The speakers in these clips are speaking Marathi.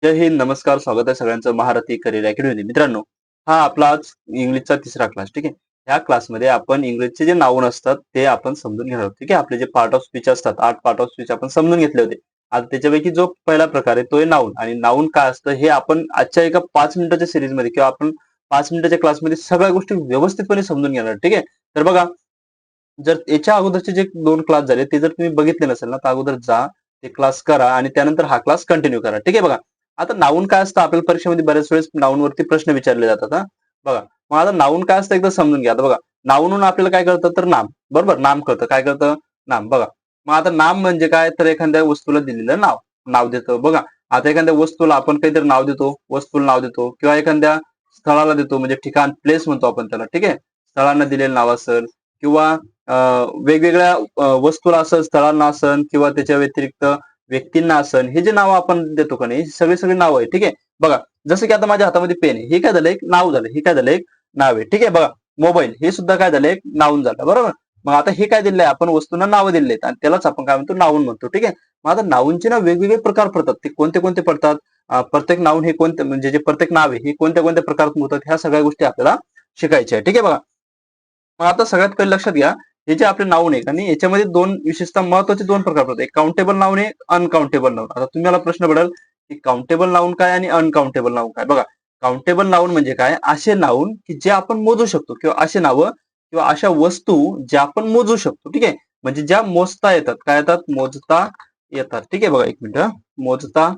जय हिंद, नमस्कार, स्वागत आहे सगळ्यांचं महारथी करिअर अकॅडमी. मित्रांनो, हा आपला आज इंग्लिशचा तिसरा क्लास. ठीक आहे. या क्लासमध्ये आपण इंग्लिशचे जे नाउन असतात ते आपण समजून घेणार आहोत. ठीक आहे. आपले जे पार्ट ऑफ स्पीच असतात, 8 पार्ट ऑफ स्पीच आपण समजून घेतले होते. आता त्याच्यापैकी जो पहिला प्रकार आहे तो आहे नाउन. आणि नाउन काय असतं हे आपण आजच्या एका 5 मिनिटाच्या सिरीजमध्ये किंवा आपण 5 मिनिटाच्या क्लासमध्ये सगळ्या गोष्टी व्यवस्थितपणे समजून घेणार. ठीक आहे. तर बघा, जर याच्या अगोदरचे जे 2 क्लास झाले ते जर तुम्ही बघितले नसेल ना, तर अगोदर जा, ते क्लास करा आणि त्यानंतर हा क्लास कंटिन्यू करा. ठीक आहे. बघा, आता नाउन काय असतं आपल्याला परीक्षेमध्ये बऱ्याच वेळेस नाउनवरती प्रश्न विचारले जातात हा. बघा, मग आता नाउन काय असतं एकदा समजून घ्या. आता बघा, नाउनहून आपल्याला काय कळतं तर नाम. बरोबर, नाम कळतं. काय कळतं? नाम. बघा, मग आता नाम म्हणजे काय तर एखाद्या वस्तूला दिलेलं नाव. नाव देतो. बघा, आता एखाद्या वस्तूला आपण काहीतरी नाव देतो, वस्तूला नाव देतो किंवा एखाद्या स्थळाला देतो म्हणजे ठिकाण, प्लेस म्हणतो आपण त्याला. ठीक आहे. स्थळांना दिलेलं नाव असेल किंवा वेगवेगळ्या वस्तूला असेल, स्थळांना असेल किंवा त्याच्या व्यतिरिक्त व्यक्तींना असन, हे जे नाव आपण देतो का नाही, सगळे सगळे नाव आहे. ठीक आहे. बघा, जसं की आता माझ्या हातामध्ये पेन आहे, हे काय झालं एक नाव झालं, हे काय झालं एक नाव आहे. ठीक आहे. बघा, मोबाईल हे सुद्धा काय झालं एक नाऊन झालं. बरोबर. मग आता हे काय दिलंय आपण वस्तूंना नावं दिलेली आहेत आणि त्यालाच आपण काय म्हणतो नाऊन म्हणतो. ठीक आहे. मग आता नाऊनचे ना वेगवेगळे प्रकार पडतात. ते कोणते कोणते पडतात? प्रत्येक नाऊन हे कोणते म्हणजे जे प्रत्येक नाव आहे हे कोणत्या कोणत्या प्रकारात मोडतात ह्या सगळ्या गोष्टी आपल्याला शिकायच्या आहे. ठीक आहे. बघा, मग आता सगळ्यात पहिले लक्षात घ्या, हे जे आपले नाऊन आहे आणि याच्यामध्ये दोन विशेषतः महत्वाचे दोन प्रकार पडतात. एक काउंटेबल नाऊन आहे, अनकाउंटेबल नाऊन. आता तुम्हाला प्रश्न पडेल की काउंटेबल नाऊन काय आणि अनकाउंटेबल नाऊन काय? बघा, काउंटेबल नाऊन म्हणजे काय? असे नाऊन की जे आपण मोजू शकतो किंवा असे नावं किंवा अशा वस्तू ज्या आपण मोजू शकतो. ठीक आहे. म्हणजे ज्या मोजता येतात. काय येतात? मोजता येतात. ठीक आहे. बघा, एक मिनिट. मोजता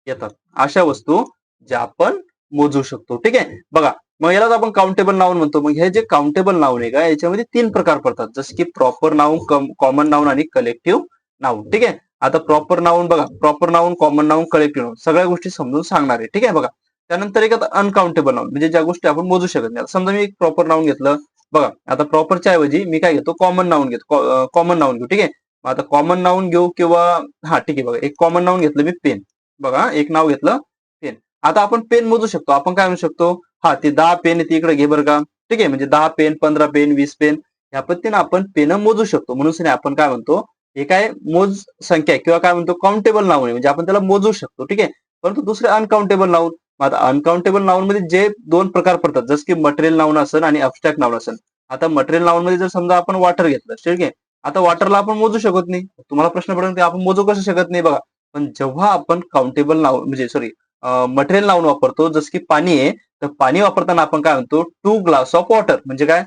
येतात. अशा वस्तू ज्या आपण मोजू शकतो. ठीक आहे. बघा, मग यालाच आपण काउंटेबल नाऊन म्हणतो. मग हे जे काउंटेबल नाऊन आहे का याच्यामध्ये 3 प्रकार पडतात. जसे की प्रॉपर नाऊन, कॉमन नाऊन आणि कलेक्टिव्ह नाऊन. ठीक आहे. आता प्रॉपर नाऊन बघा, proper noun, common noun, collective noun सगळ्या गोष्टी समजून सांगणार आहे. ठीक आहे. बघा, त्यानंतर एक आता अनकाउंटेबल नाऊन म्हणजे ज्या गोष्टी आपण मोजू शकत नाही. समजा मी एक प्रॉपर नाऊन घेतलं. बघा, आता प्रॉपरच्या ऐवजी मी काय घेतो? कॉमन नाऊन घेतो. कॉमन नाऊन घेऊ. ठीक आहे. मग आता कॉमन नाऊन घेऊ किंवा हा ठीक आहे. बघा, एक कॉमन नाऊन घेतलं मी पेन. बघा, एक नाव घेतलं पेन. आता आपण पेन मोजू शकतो. आपण काय म्हणू शकतो? हा, ते 10 पेन आहे इकडे घे बरं का. ठीक आहे. म्हणजे 10 पेन, 15 पेन, 20 पेन ह्या पद्धतीने आपण पेन मोजू शकतो. म्हणून आपण काय म्हणतो? हे काय मोज संख्या किंवा काय म्हणतो काउंटेबल नाऊन आहे म्हणजे आपण त्याला मोजू शकतो. ठीक आहे. परंतु दुसरे अनकाउंटेबल नाऊन. आता अनकाउंटेबल नाऊन मध्ये जे 2 प्रकार पडतात जसं की मटेरियल नाऊन असेल आणि अब्स्ट्रॅक्ट नाऊन असेल. आता मटेरियल नाऊन मध्ये जर समजा आपण वॉटर घेतलं. ठीक आहे. आता वॉटरला आपण मोजू शकत नाही. तुम्हाला प्रश्न पडेल की आपण मोजू कसं शकत नाही? बघा, पण जेव्हा आपण काउंटेबल नाऊन म्हणजे सॉरी मटेरियल नाऊन वापरतो जसं की पाणी आहे, तर पाणी वापरताना आपण काय म्हणतो? 2 ग्लास ऑफ वॉटर म्हणजे काय?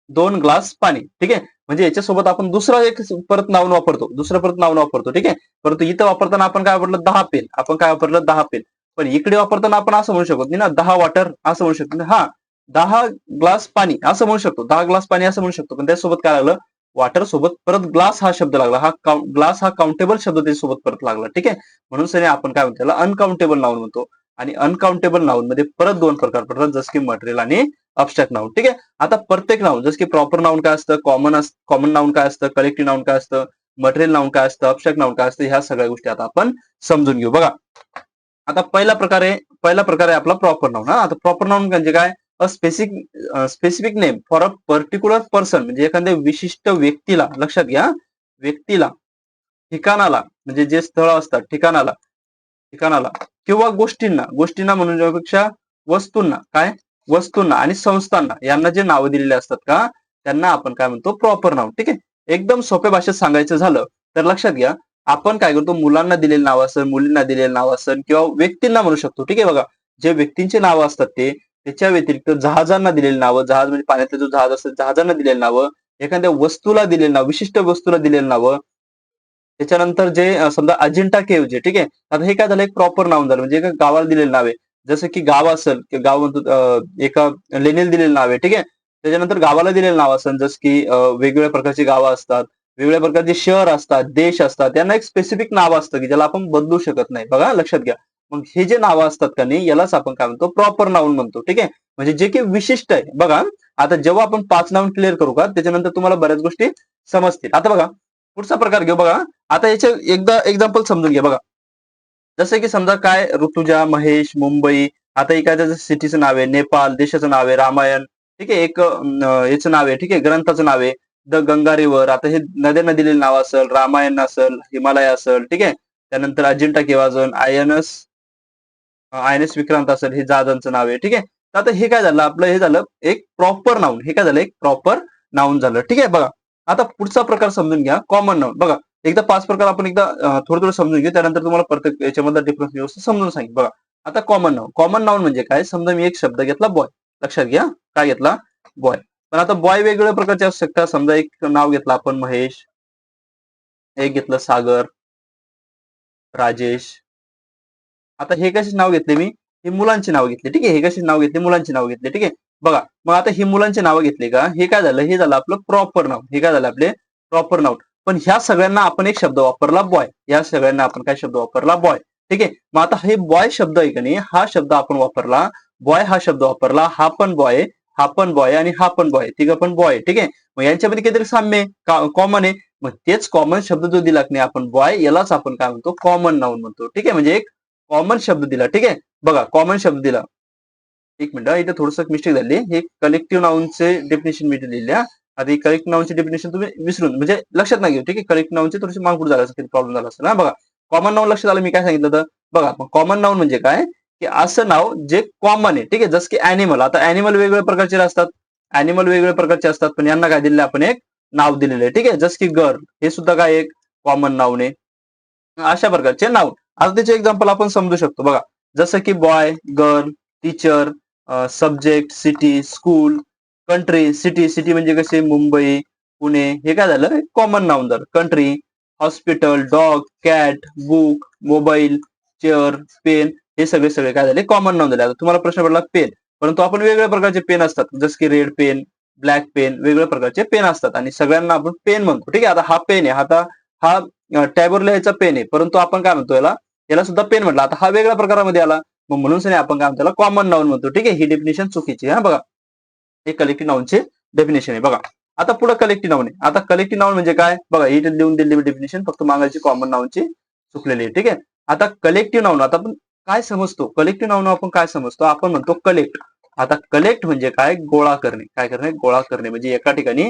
2 ग्लास पाणी. ठीक आहे. म्हणजे याच्यासोबत आपण दुसरा एक परत नाऊन वापरतो. दुसरं परत नाऊन वापरतो. ठीक आहे. परंतु इथं वापरताना आपण काय वापरलं? 10 पेन. आपण काय वापरलं? 10 पेन. पण इकडे वापरताना आपण असं म्हणू शकत नाही ना 10 वॉटर असं म्हणू शकतो. हा, 10 ग्लास पाणी असं म्हणू शकतो. 10 ग्लास पाणी असं म्हणू शकतो. पण त्यासोबत काय लागलं? वॉटर सोबत परत ग्लास हा शब्द लागला. हा ग्लास हा काउंटेबल शब्द त्याच्यासोबत परत लागला. ठीक आहे. म्हणून सर आपण काय म्हणतो त्याला अनकाउंटेबल नाऊन म्हणतो. आणि अनकाउंटेबल नाऊन मध्ये परत 2 प्रकार पडतात जसं की मटेरियल आणि अब्स्ट्रॅक्ट नाऊन. ठीक आहे. आता प्रत्येक नाऊन जसं की प्रॉपर नाऊन काय असतं? कॉमन नाऊन काय असतं? कलेक्टिव्ह नाऊन काय असतं? मटेरियल नाऊन काय असतं? अब्स्ट्रॅक्ट नाऊन काय असतं? ह्या सगळ्या गोष्टी आता आपण समजून घेऊ. बघा, आता पहिला प्रकार आहे आपला प्रॉपर नाऊन. आता प्रॉपर नाऊन म्हणजे काय? A specific name for a particular person म्हणजे एखाद्या विशिष्ट व्यक्तीला, लक्षात घ्या, व्यक्तीला, ठिकाणाला म्हणजे जे स्थळ असतात ठिकाणाला किंवा गोष्टींना म्हणण्यापेक्षा वस्तूंना, काय? वस्तूंना आणि संस्थांना यांना जे नावं दिलेले असतात का त्यांना आपण काय म्हणतो? Proper noun. ठीक आहे. एकदम सोप्या भाषेत सांगायचं झालं तर लक्षात घ्या, आपण काय करतो? मुलांना दिलेलं नाव असेल, मुलींना दिलेलं नाव असेल किंवा व्यक्तींना म्हणू शकतो. ठीक आहे. बघा, जे व्यक्तींचे नावं असतात त्याच्या व्यतिरिक्त जहाजांना दिलेली नावं, जहाज म्हणजे पाण्यातला जो जहाज असेल जहाजांना दिलेली नावं, एखाद्या वस्तूला दिलेलं नाव, विशिष्ट वस्तूला दिलेलं नावं, त्याच्यानंतर जे समजा अजिंठा केव्ह जे, ठीक आहे. आता हे काय झालं? एक प्रॉपर नाऊन झालं म्हणजे एका गावाला दिलेलं नाव आहे. जसं की गाव असेल की गाव म्हणतो एका लेणीला दिलेलं नाव आहे. ठीक आहे. त्याच्यानंतर गावाला दिलेलं नाव असेल जसं की वेगवेगळ्या प्रकारची गावं असतात, वेगवेगळ्या प्रकारचे शहर असतात, देश असतात. त्यांना एक स्पेसिफिक नाव असतं की ज्याला आपण बदलू शकत नाही. बघा, लक्षात घ्या. मग हे जे नावं असतात का नाही यालाच आपण काय म्हणतो? प्रॉपर नाऊन म्हणतो. ठीक आहे. म्हणजे जे की विशिष्ट आहे. बघा, आता जेव्हा आपण 5 नाऊन क्लिअर करू का त्याच्यानंतर तुम्हाला बऱ्याच गोष्टी समजतील. आता बघा, पुढचा प्रकार घेऊ. बघा, आता याचे एकदा एक्झाम्पल समजून घ्या. बघा, जसं की समजा काय ऋतुजा, महेश, मुंबई. आता एखाद्या सिटीचं नाव आहे, नेपाळ देशाचं नाव आहे, रामायण. ठीक आहे. एक याचं नाव आहे. ठीक आहे. ग्रंथाचं नाव आहे द गंगा रिव्हर. आता हे नद्यांना दिलेलं नाव असेल, रामायण असेल, हिमालय असेल. ठीक आहे. त्यानंतर अजिंठा केवाजन, आय एन एस विक्रांत असेल, हे जहाजांचं नाव आहे. ठीक आहे. तर आता हे काय झालं, आपलं हे झालं एक प्रॉपर नाऊन. हे काय झालं, एक प्रॉपर नाऊन झालं. ठीक आहे. बघा आता पुढचा प्रकार समजून घ्या, कॉमन नाऊन. बघा एकदा 5 प्रकार आपण एकदा थोडं थोडं समजून घेऊ, त्यानंतर तुम्हाला प्रत्येक याच्यामधला डिफरन्स व्यवस्थित समजून सांगेल. बघा आता कॉमन नाऊन. कॉमन नाऊन म्हणजे काय, समजा मी एक शब्द घेतला बॉय. लक्षात घ्या, काय घेतला, बॉय. पण आता बॉय वेगवेगळ्या प्रकारचे असू शकतात. समजा एक नाव घेतलं आपण महेश, एक घेतलं सागर, राजेश. आता हे कशी नाव घेतले मी, हे मुलांची नाव घेतली. ठीक आहे. हे कशी नाव घेतली, मुलांची नाव घेतली. ठीक आहे. बघा मग आता ही मुलांची नावं घेतली का, हे काय झालं, हे झालं आपलं प्रॉपर नाव. हे काय झालं, आपले प्रॉपर नाव. पण ह्या सगळ्यांना आपण एक शब्द वापरला बॉय. या सगळ्यांना आपण काय शब्द वापरला, बॉय. ठीक आहे. मग आता हे बॉय शब्द आहे का नाही, हा शब्द आपण वापरला, बॉय हा शब्द वापरला, हा पण बॉय, हा पण बॉय आणि हा पण बॉय, तिघं पण बॉय. ठीक आहे. मग यांच्यामध्ये काहीतरी साम्य कॉमन आहे. मग तेच कॉमन शब्द जो दिला नाही आपण बॉय, यालाच आपण काय म्हणतो, कॉमन नाऊन म्हणतो. ठीक आहे. म्हणजे एक कॉमन शब्द दिला. ठीक आहे. बघा कॉमन शब्द दिला. एक मिनिट, इथे थोडस मिस्टेक झाली. हे कलेक्टिव्ह नाऊनचे डेफिनेशन मी लिहिले. आता कलेक्टिव्ह नाऊनचे डेफिनेशन तुम्ही विसरून म्हणजे लक्षात नाही घेऊ. ठीक आहे. कलेक्टिव्ह नाऊनचे थोडीशी मागपुढे झाला असेल, प्रॉब्लेम झाला असेल ना. बघा कॉमन नाऊन लक्षात आलं मी काय सांगितलं तर. बघा कॉमन नाऊन म्हणजे काय, की असं नाव जे कॉमन आहे. ठीक आहे. जसं की अॅनिमल. आता अॅनिमल वेगवेगळ्या प्रकारचे असतात, अॅनिमल वेगवेगळ्या प्रकारचे असतात, पण यांना काय दिलेलं आपण एक नाव दिलेलं आहे. ठीक आहे. जसं की गर्ल, हे सुद्धा काय एक कॉमन नाऊन आहे. अशा प्रकारचे नाऊन. आता त्याचे एक्झाम्पल आपण समजू शकतो. बघा जसं की boy, girl, teacher, subject, city, school, country. City म्हणजे कसे, मुंबई, पुणे, हे काय झालं, कॉमन नाऊन झालं. Country, hospital, dog, cat, book, mobile, chair, pen, हे सगळे सगळे काय झाले, कॉमन नाऊन झाले. आता तुम्हाला प्रश्न पडला पेन, परंतु आपण वेगवेगळ्या प्रकारचे पेन असतात, जसं की रेड पेन, ब्लॅक पेन, वेगवेगळ्या प्रकारचे पेन असतात आणि सगळ्यांना आपण पेन म्हणतो. ठीक आहे. आता हा पेन आहे, आता हा टॅबवर लिहायचा पेन आहे, परंतु आपण काय म्हणतो, याला याला सुद्धा पेन म्हटलं. आता हा वेगळ्या प्रकारामध्ये आला, मग म्हणून आपण काय म्हणतो, कॉमन नाऊन म्हणतो. ठीक आहे. ही डेफिनेशन चुकीची आहे. बघा हे कलेक्टिव्ह नाऊनचे डेफिनेशन आहे. बघा आता पुढे कलेक्टिव्ह नाऊन आहे. आता कलेक्टिव्ह नाऊन म्हणजे काय, बघा इथे लिहून दिलेली डेफिनेशन, फक्त मागायची कॉमन नाऊनची चुकलेली आहे. ठीक आहे. आता कलेक्टिव्ह नाऊन, आता आपण काय समजतो, कलेक्टिव्ह नाऊन आपण काय समजतो, आपण म्हणतो कलेक्ट. आता कलेक्ट म्हणजे काय, गोळा करणे. काय करणे, गोळा करणे. म्हणजे एका ठिकाणी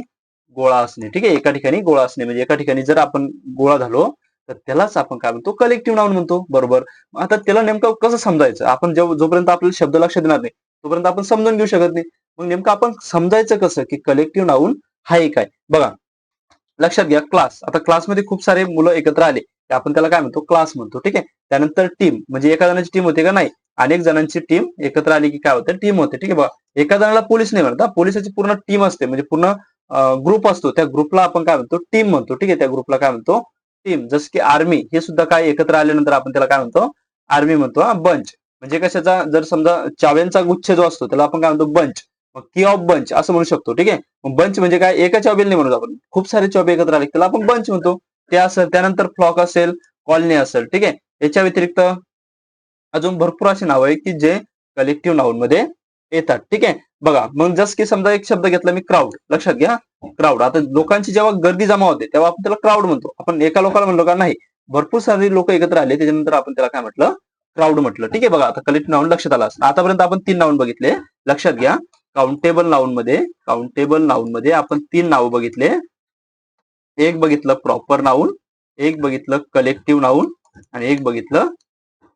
गोळा असणे. ठीक आहे. एका ठिकाणी गोळा असणे म्हणजे एका ठिकाणी जर आपण गोळा झालो तर त्यालाच आपण काय म्हणतो, कलेक्टिव्ह नाऊन म्हणतो. बरोबर. आता त्याला नेमकं कसं समजायचं, आपण जोपर्यंत आपल्याला शब्द लक्षात येणार नाही तोपर्यंत आपण समजून घेऊ शकत नाही. मग नेमकं आपण समजायचं कसं, की कलेक्टिव्ह नाऊन हाय काय. बघा लक्षात घ्या, क्लास. आता क्लासमध्ये खूप सारे मुलं एकत्र आले, आपण त्याला काय म्हणतो, क्लास म्हणतो. ठीक आहे. त्यानंतर टीम, म्हणजे एका जणांची टीम होते का, नाही, अनेक जणांची टीम एकत्र आली की काय होतं, टीम होते. ठीक आहे. बघा एका जणाला पोलीस नाही म्हणत, पोलिसाची पूर्ण टीम असते, म्हणजे पूर्ण ग्रुप असतो, त्या ग्रुपला आपण काय म्हणतो, टीम म्हणतो. ठीक आहे. त्या ग्रुपला काय म्हणतो, टीम. जसं की आर्मी, हे सुद्धा काय एकत्र आल्यानंतर आपण त्याला काय म्हणतो, आर्मी म्हणतो. बंच म्हणजे कशाचा, जर समजा चाव्यांचा गुच्छ जो असतो त्याला आपण काय म्हणतो, बंच. मग की ऑफ बंच असं म्हणू शकतो. ठीक आहे. मग बंच म्हणजे काय, एका चॉबेल नाही म्हणतो आपण, खूप सारे चॉबे एकत्र आले त्याला आपण बंच म्हणतो. ते असेल, त्यानंतर फ्लॉक असेल, कॉलनी असेल. ठीक आहे. याच्या व्यतिरिक्त अजून भरपूर अशी नाव आहे की जे कलेक्टिव्ह नाऊन मध्ये येतात. ठीक आहे. बघा मग जस की समजा एक शब्द घेतला मी, क्राऊड. लक्षात घ्या, क्राऊड. आता लोकांची जेव्हा गर्दी जमा होते तेव्हा आपण त्याला क्राऊड म्हणतो. आपण एका लोकाला म्हणलो का, नाही, भरपूर सारे लोक एकत्र आले त्याच्यानंतर आपण त्याला काय म्हटलं, क्राऊड म्हटलं. ठीक आहे. बघा आता कलेक्टिव्ह नाऊन लक्षात आला. आतापर्यंत आपण 3 नाऊन बघितले. लक्षात घ्या, काउंटेबल नाऊन मध्ये आपण 3 नाव बघितले. एक बघितलं प्रॉपर नाऊन, एक बघितलं कलेक्टिव्ह नाऊन आणि एक बघितलं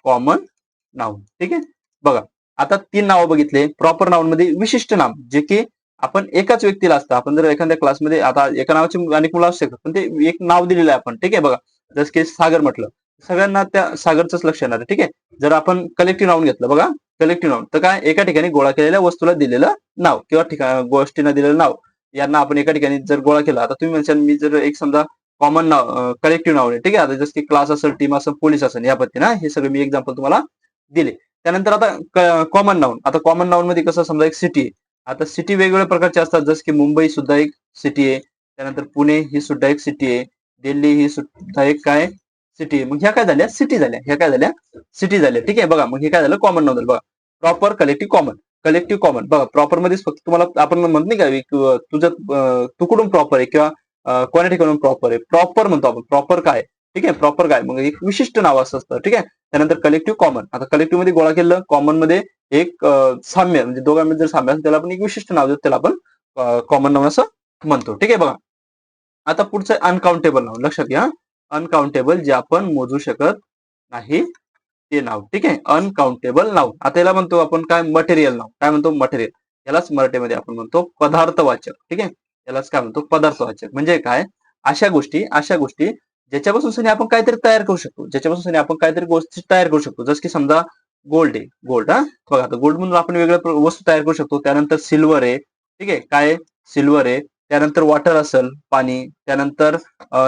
कॉमन नाऊन. ठीक आहे. बघा आता 3 नावं बघितले. प्रॉपर नाऊन मध्ये विशिष्ट नाम, जे की आपण एकाच व्यक्तीला असतं. आपण जर एखाद्या क्लासमध्ये, आता एका नावाची अनेक मुलं असू शकतात, पण ते एक नाव दिलेलं आहे आपण. ठीक आहे. बघा जसं की सागर म्हटलं, सगळ्यांना त्या सागरचंच लक्ष येणार आहे. ठीक आहे. जर आपण कलेक्टिव्ह नाऊन घेतलं, बघा कलेक्टिव्ह नाऊन तर काय, एका ठिकाणी गोळा केलेल्या वस्तूला दिलेलं नाव किंवा गोष्टींना दिलेलं नाव, यांना आपण एका ठिकाणी जर गोळा केला. आता तुम्ही म्हणशाल, मी जर एक समजा कॉमन नाव, कलेक्टिव्ह नाव आहे. ठीक आहे. आता जसं की क्लास असेल, टीम असेल, पोलीस असेल, या पद्धतीने हे सगळे मी एक्झाम्पल तुम्हाला दिले. त्यानंतर आता कॉमन नाऊन. आता कॉमन नाऊन मध्ये कसं, समजा एक सिटी आहे. आता सिटी वेगवेगळ्या प्रकारचे असतात, जसं की मुंबई सुद्धा एक सिटी आहे. त्यानंतर पुणे ही सुद्धा एक सिटी आहे. दिल्ली ही सुद्धा एक काय सिटी आहे. मग ह्या काय झाल्या, सिटी झाल्या. ह्या काय झाल्या, सिटी झाल्या. ठीक आहे. बघा मग हे काय झालं, कॉमन नाऊन झालं. बघा proper, collective, common. Collective, common. बघा प्रॉपर मध्येच फक्त तुम्हाला आपण म्हणत नाही का, तुझं तू कुठून प्रॉपर आहे किंवा कोणा ठिकाणून प्रॉपर आहे, प्रॉपर म्हणतो आपण. प्रॉपर काय, ठीक आहे, प्रॉपर काय, मग एक विशिष्ट नाव असतं. ठीक आहे. त्यानंतर कलेक्टिव्ह, कॉमन. आता कलेक्टिव्ह मध्ये गोळा केलं, कॉमन मध्ये एक साम्य, म्हणजे दोघांमध्ये जर साम्य असेल त्याला आपण एक विशिष्ट नाव देतो, त्याला आपण कॉमन नाव असं म्हणतो. ठीक आहे. बघा आता पुढचं अनकाउंटेबल नाव. लक्षात घ्या, अनकाउंटेबल, जे आपण मोजू शकत नाही ते नाव. ठीक आहे, अनकाउंटेबल नाव. आता याला म्हणतो आपण काय, मटेरियल नाव. काय म्हणतो, मटेरियल. यालाच मराठीमध्ये आपण म्हणतो पदार्थवाचक. ठीक आहे, यालाच काय म्हणतो, पदार्थवाचक. म्हणजे काय, अशा गोष्टी ज्याच्यापासून आपण काहीतरी तयार करू शकतो, ज्याच्यापासून आपण काहीतरी गोष्टी तयार करू शकतो. जसं की समजा गोल्ड आहे, गोल्ड. हा बघा, आता गोल्ड म्हणून आपण वेगळ्या वस्तू तयार करू शकतो. त्यानंतर सिल्वर आहे. ठीक आहे, काय, सिल्वर आहे. त्यानंतर वॉटर असेल, पाणी. त्यानंतर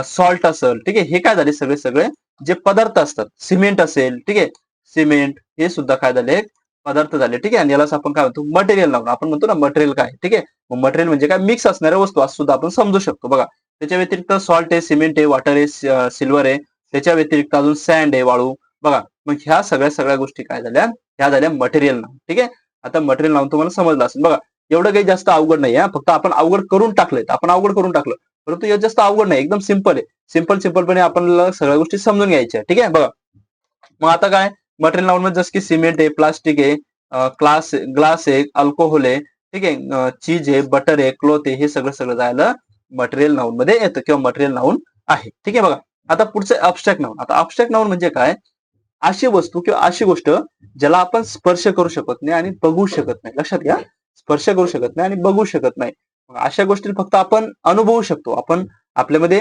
सॉल्ट असेल. ठीक आहे, हे काय झाले, सगळे सगळे जे पदार्थ असतात. सिमेंट असेल, ठीक आहे, सिमेंट हे सुद्धा काय झाले, पदार्थ झाले. ठीक आहे, आणि यालाच आपण काय म्हणतो, मटेरियल लावून. आपण म्हणतो ना मटेरियल काय. ठीक आहे, मटेरियल म्हणजे काय, मिक्स असणाऱ्या वस्तू असं सुद्धा आपण समजू शकतो. बघा, त्याच्या व्यतिरिक्त सॉल्ट आहे, सिमेंट आहे, वॉटर आहे, सिल्वर आहे. त्याच्या व्यतिरिक्त अजून सँड आहे, वाळू. बघा, मग ह्या सगळ्या गोष्टी काय झाल्या, ह्या झाल्या मटेरियल नाव. ठीक आहे, आता मटेरियल नाव तुम्हाला समजलं असेल. बघा, एवढं काही जास्त अवघड नाही आहे, फक्त आपण अवघड करून टाकलंय. आपण अवघड करून टाकलं, परंतु हे जास्त अवघड नाही, एकदम सिंपल आहे. सिंपलपणे आपल्याला सगळ्या गोष्टी समजून घ्यायच्या. ठीक आहे, बघा, मग आता काय, मटेरियल नाउन मध्ये जसं की सिमेंट आहे, प्लास्टिक आहे, ग्लास आहे, अल्कोहोल आहे. ठीक आहे, चीज आहे, बटर आहे, क्लॉथ आहे. हे सगळं सगळं जायला मटेरियल नाउन मध्ये येतं किंवा मटेरियल नाउन आहे. ठीक आहे, बघा, आता पुढचं अब्स्ट्रॅक्ट नाउन. आता अब्स्ट्रॅक्ट नाउन म्हणजे काय, अशी वस्तू किंवा अशी गोष्ट ज्याला आपण स्पर्श करू शकत नाही आणि बघू शकत नाही. लक्षात घ्या, स्पर्श करू शकत नाही आणि बघू शकत नाही. अशा गोष्टी फक्त आपण अनुभवू शकतो. आपण आपल्यामध्ये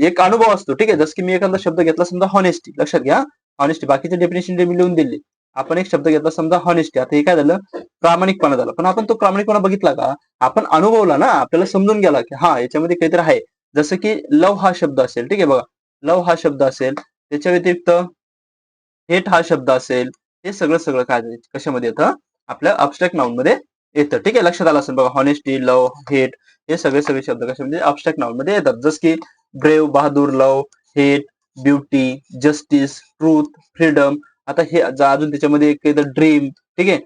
एक अनुभव असतो. ठीक आहे, जसं की मी एखादा शब्द घेतला, समजा हॉनेस्टी. लक्षात घ्या, हॉनेस्टी. बाकीचे डेफिनेशन मी लिहून दिली. आपण एक शब्द घेतला, समजा हॉनेस्टी. आता हे काय झालं, प्रामाणिकपणा झाला. पण आपण तो प्रामाणिकपणा बघितला का, आपण अनुभवला ना, आपल्याला समजून गेला की हा, याच्यामध्ये काहीतरी आहे. जसं की लव हा शब्द असेल. ठीक आहे, बघा, लव हा शब्द असेल. त्याच्या व्यतिरिक्त हेट हा शब्द असेल. हे सगळं सगळं काय कशामध्ये येतं, आपल्या अब्स्ट्रॅक्ट नाउन मध्ये येतं. ठीक आहे, लक्षात आलं असेल. बघा, हॉनेस्टी, लव, हेट हे सगळे सगळे शब्द कशामध्ये, अब्स्ट्रॅक्ट नाउन मध्ये येतात. जसं की ब्रेव, बहादूर, love, hate, beauty, justice, truth, freedom. आता हे अजून त्याच्यामध्ये एक ड्रीम. ठीक आहे,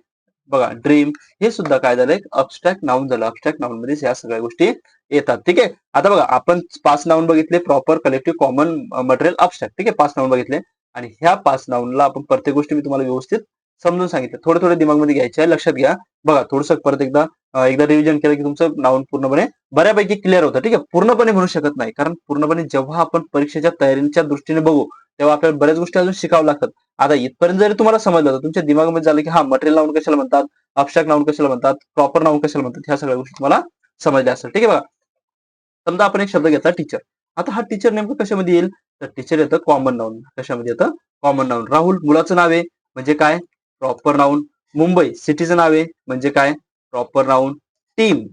बघा, ड्रीम हे सुद्धा काय झालं, अब्स्ट्रॅक्ट नाउन झालं. अब्स्ट्रॅक्ट नाउन मध्ये ह्या सगळ्या गोष्टी येतात. ठीक आहे, आता बघा, आपण 5 नाउन बघितले, प्रॉपर, कलेक्टिव्ह, कॉमन, मटेरियल, अब्स्ट्रॅक्ट. ठीक आहे, 5 नाउन बघितले. आणि ह्या 5 नाउनला आपण प्रत्येक गोष्टी मी तुम्हाला व्यवस्थित समजून सांगितलं. थोडे थोडे दिमागमध्ये घ्यायचे आहे, लक्षात घ्या. बघा, थोडंसं परत एकदा रिव्हिजन केलं की तुमचं नाउन पूर्णपणे बऱ्यापैकी क्लिअर होतं. ठीक आहे, पूर्णपणे म्हणू शकत नाही, कारण पूर्णपणे जेव्हा आपण परीक्षेच्या तयारीच्या दृष्टीने बघू, तेव्हा आपल्याला बऱ्याच गोष्टी अजून शिकावं लागतात. आता इथपर्यंत जरी तुम्हाला समजलं, तर तुमच्या दिमागामध्ये झालं की हा, मटेरियल नाउन कशाला म्हणतात, अब्स्ट्रॅक्ट नाउन कशाला म्हणतात, प्रॉपर नाउन कशाला म्हणतात, ह्या सगळ्या गोष्टी तुम्हाला समजल्या असेल. ठीक आहे, बघा, समजा आपण एक शब्द घेतला, टीचर. आता हा टीचर नेमकं कशामध्ये येईल, तर टीचर येतं कॉमन नाउन. कशामध्ये येतं, कॉमन नाउन. राहुल मुलाचं नाव आहे, म्हणजे काय, प्रॉपर नाउन. मुंबई सिटीचं नाव आहे, म्हणजे काय, प्रॉपर नाउन. टीम,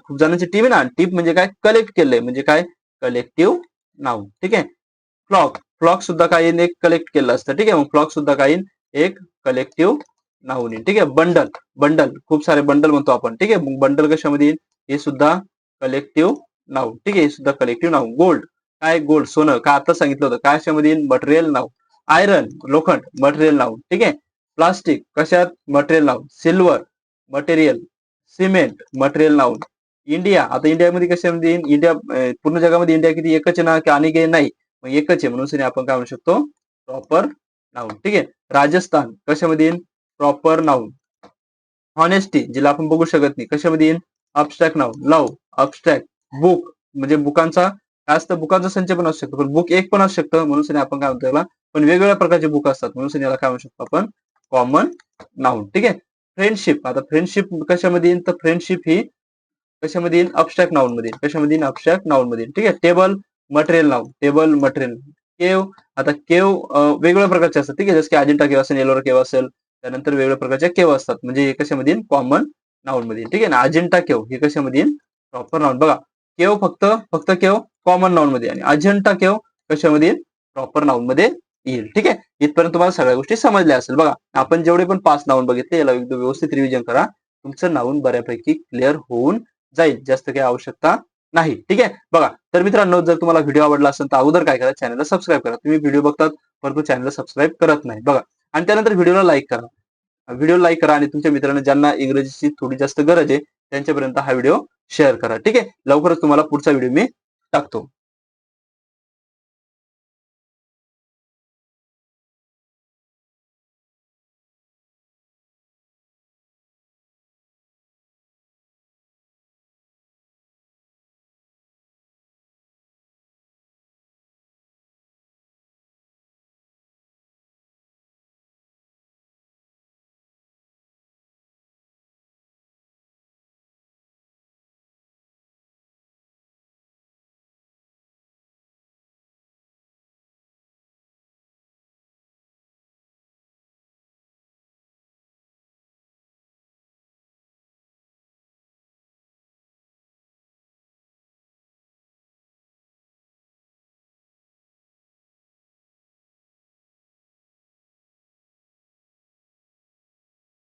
खूप जणांची टीम आहे ना, टीम म्हणजे काय, कलेक्ट केलंय, म्हणजे काय, कलेक्टिव्ह नाउन. ठीक आहे, फ्लॉक, फ्लॉक सुद्धा काय येईल, एक कलेक्ट केलं असतं. ठीक आहे, मग फ्लॉक सुद्धा काय येईल, एक कलेक्टिव्ह नाउन येईल. ठीक आहे, बंडल, बंडल खूप सारे बंडल म्हणतो आपण. ठीक आहे, मग बंडल कशामध्ये येईल, हे सुद्धा कलेक्टिव्ह नाउन. ठीक आहे, हे सुद्धा कलेक्टिव्ह नाउन. गोल्ड, काय, गोल्ड सोनं, काय आता सांगितलं होतं, काय अशामध्ये येईल, मटेरियल नाउन. आयरन, लोखंड, मटेरियल नाउन. ठीक आहे, प्लास्टिक, कशात, material noun. Silver, material. Cement, material noun. India, आता इंडियामध्ये कशामध्ये येईल, इंडिया, पूर्ण जगामध्ये इंडिया किती, एकच आहे ना, की आणि काही नाही, मग एकच आहे, म्हणून आपण काय म्हणू शकतो, प्रॉपर नाउन. ठीक आहे, राजस्थान कशामध्ये येईल, प्रॉपर नाउन. हॉनेस्टी, जिला आपण बघू शकत नाही, कशामध्ये येईल, अब्स्ट्रॅक्ट नाउन. लव, अब्स्ट्रॅक्ट. बुक, म्हणजे बुकांचा काय असतं, बुकांचा संच पण असू शकतो, पण बुक एक पण असू शकतं, म्हणून आपण काय म्हणतो याला, पण वेगवेगळ्या प्रकारचे बुक असतात, म्हणून याला काय म्हणू शकतो आपण, कॉमन नाउन. ठीक आहे, फ्रेंडशिप. आता फ्रेंडशिप कशामध्ये येईल, तर फ्रेंडशिप ही कशामध्ये येईल, अब्स्ट्रॅक्ट नाउन मध्ये. कशामध्ये येईल, अब्स्ट्रॅक्ट नाउन मध्ये. ठीक आहे, table, material noun. Table, material. केव, आता केव वेगवेगळ्या प्रकारचे असतात. ठीक आहे, जसं की अजिंठा केव असेल, एलोरा केव असेल. त्यानंतर वेगवेगळ्या प्रकारच्या केव असतात, म्हणजे कशामध्ये येईल, कॉमन नाउन मध्ये. ठीक आहे ना, अजिंठा केव हे कशामध्ये येईल, प्रॉपर नाउन. बघा, केव फक्त केव कॉमन नाउन मध्ये, आणि अजिंठा केव कशामध्ये येईल, प्रॉपर नाउन मध्ये येईल. ठीक आहे, इथपर्यंत तुम्हाला सगळ्या गोष्टी समजल्या असेल. बघा, आपण जेवढे पण 5 नाउन बघितले, याला एकदम व्यवस्थित रिव्हिजन करा. तुमचं नाउन बऱ्यापैकी क्लिअर होऊन जाईल, जास्त काही आवश्यकता नाही. ठीक आहे, बघा, तर मित्रांनो, जर तुम्हाला व्हिडिओ आवडला असेल तर अगोदर काय करा, चॅनलला सबस्क्राईब करा. तुम्ही व्हिडिओ बघतात परंतु चॅनलला सबस्क्राईब करत नाही. बघा, आणि त्यानंतर व्हिडिओला लाईक करा. व्हिडिओ लाईक करा आणि तुमच्या मित्रांना ज्यांना इंग्रजीची थोडी जास्त गरज आहे त्यांच्यापर्यंत हा व्हिडिओ शेअर करा. ठीक आहे, लवकरच तुम्हाला पुढचा व्हिडिओ मी टाकतो.